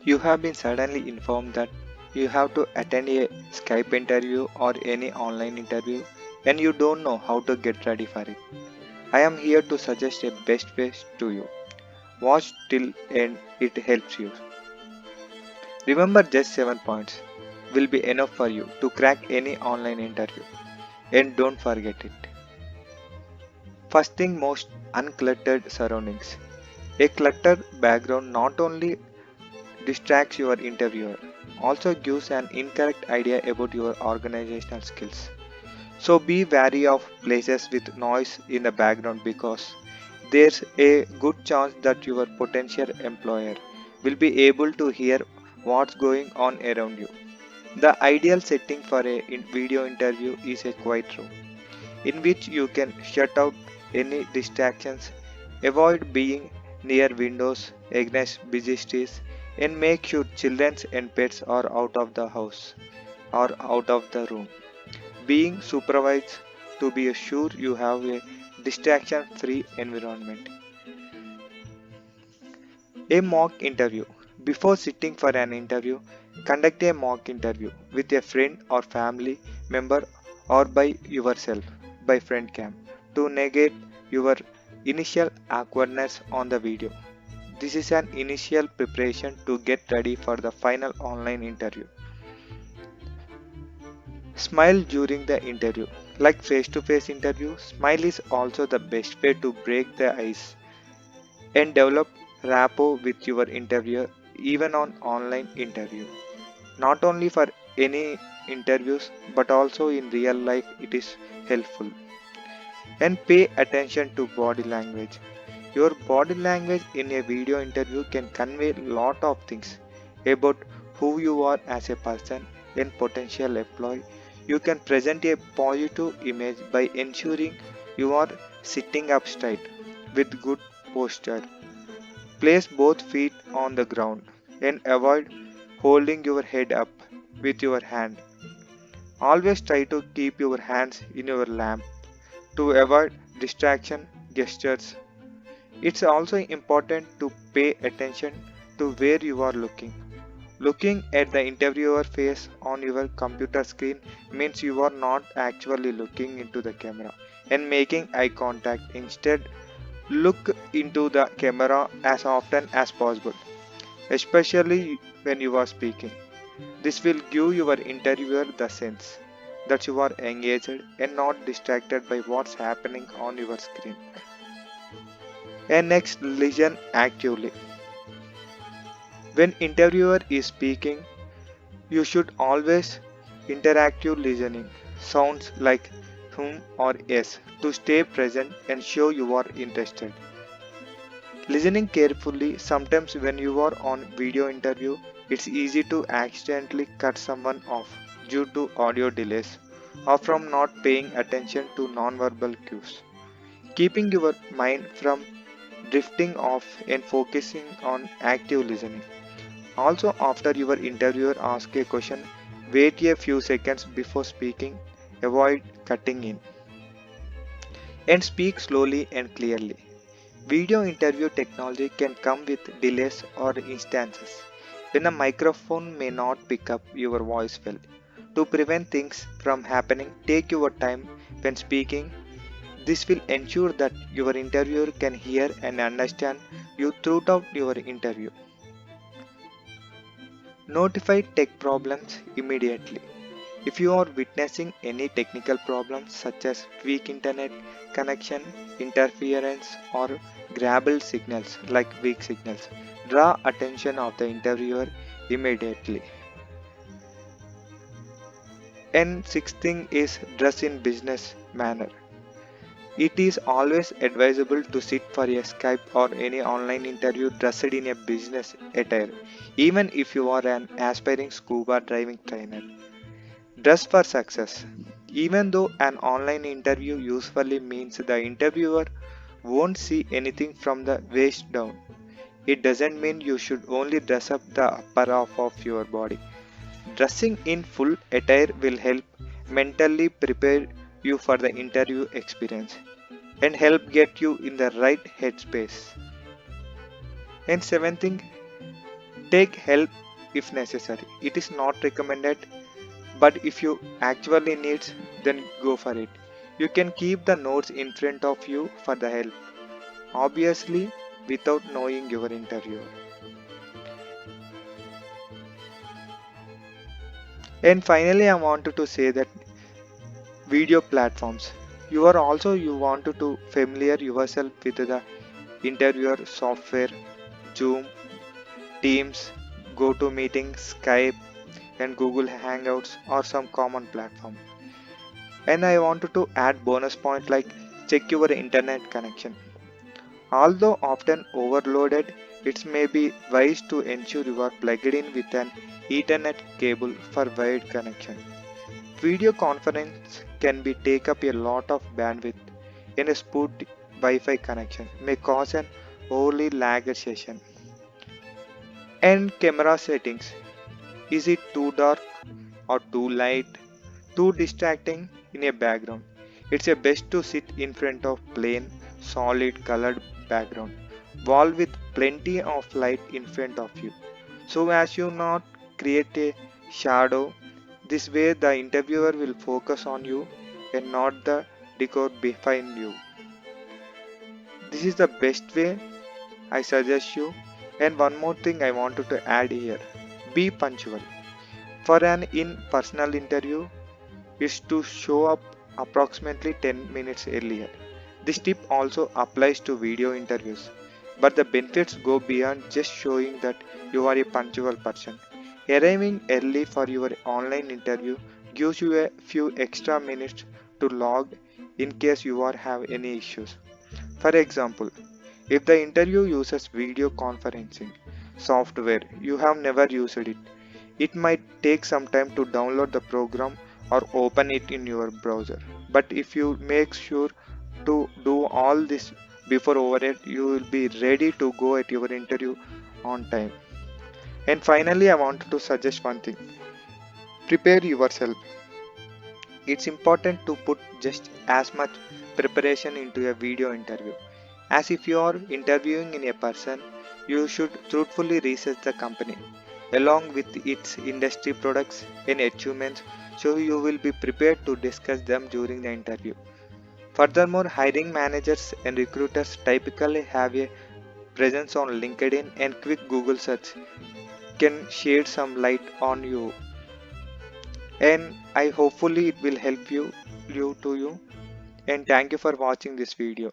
You have been suddenly informed that you have to attend a Skype interview or any online interview and you don't know how to get ready for it. I am here to suggest a best way to you. Watch till end, it helps you. Remember, just 7 points will be enough for you to crack any online interview, and don't forget it. First thing, most uncluttered surroundings. A cluttered background not only distracts your interviewer, also gives an incorrect idea about your organizational skills. So be wary of places with noise in the background because there's a good chance that your potential employer will be able to hear what's going on around you. The ideal setting for a video interview is a quiet room in which you can shut out any distractions, avoid being near windows against busy streets, and make sure children and pets are out of the house or out of the room. Being supervised to be sure you have a distraction free environment. A mock interview. Before sitting for an interview, conduct a mock interview with a friend or family member or by yourself by friend cam to negate your initial awkwardness on the video. This is an initial preparation to get ready for the final online interview. Smile during the interview. Like face to face interview, smile is also the best way to break the ice and develop rapport with your interviewer even on online interview. Not only for any interviews but also in real life it is helpful. And pay attention to body language. Your body language in a video interview can convey a lot of things about who you are as a person and potential employee. You can present a positive image by ensuring you are sitting up straight with good posture. Place both feet on the ground and avoid holding your head up with your hand. Always try to keep your hands in your lap to avoid distraction gestures. It's also important to pay attention to where you are looking. Looking at the interviewer face on your computer screen means you are not actually looking into the camera and making eye contact. Instead, look into the camera as often as possible, especially when you are speaking. This will give your interviewer the sense that you are engaged and not distracted by what's happening on your screen. And next, listen actively. When interviewer is speaking, you should always interactive listening sounds like or yes to stay present and show you are interested. Listening carefully, sometimes when you are on video interview, it's easy to accidentally cut someone off due to audio delays or from not paying attention to nonverbal cues. Keeping your mind from drifting off and focusing on active listening. Also, after your interviewer asks a question, wait a few seconds before speaking, avoid cutting in, and speak slowly and clearly. Video interview technology can come with delays or instances when the microphone may not pick up your voice well. To prevent things from happening, take your time when speaking. This will ensure that your interviewer can hear and understand you throughout your interview. Notify tech problems immediately. If you are witnessing any technical problems such as weak internet connection, interference, or garbled signals like weak signals, draw attention of the interviewer immediately. And sixth thing is dress in business manner. It is always advisable to sit for a Skype or any online interview dressed in a business attire, even if you are an aspiring scuba diving trainer. Dress for success. Even though an online interview usually means the interviewer won't see anything from the waist down, it doesn't mean you should only dress up the upper half of your body. Dressing in full attire will help mentally prepare you for the interview experience and help get you in the right headspace. And seventh thing, Take help if necessary. It is not recommended, but if you actually need, then go for it. You can keep the notes in front of you for the help, obviously without knowing your interviewer. And finally, I wanted to say that video platforms. You wanted to familiar yourself with the interviewer software, Zoom, Teams, GoToMeeting, Skype, and Google Hangouts or some common platform. And I wanted to add bonus point like check your internet connection. Although often overloaded, it may be wise to ensure you are plugged in with an Ethernet cable for wide connection. Video conference can be take up a lot of bandwidth and a spooky Wi-Fi connection may cause an overly lagged session. And camera settings. Is it too dark or too light? Too distracting in a background? It's a best to sit in front of plain, solid colored background. Wall with plenty of light in front of you. So as you not create a shadow, this way the interviewer will focus on you and not the decor behind you. This is the best way I suggest you. And one more thing I wanted to add here. Be punctual. For an in-personal interview is to show up approximately 10 minutes earlier. This tip also applies to video interviews, but the benefits go beyond just showing that you are a punctual person. Arriving early for your online interview gives you a few extra minutes to log in case you are have any issues. For example, if the interview uses video conferencing software, you have never used it. It might take some time to download the program or open it in your browser. But if you make sure to do all this before overhead, you will be ready to go at your interview on time. And finally, I wanted to suggest one thing. Prepare yourself. It's important to put just as much preparation into a video interview as if you are interviewing in a person. You should truthfully research the company along with its industry products and achievements so you will be prepared to discuss them during the interview. Furthermore, hiring managers and recruiters typically have a presence on LinkedIn and quick Google search can shed some light on you, and I hopefully it will help you and thank you for watching this video.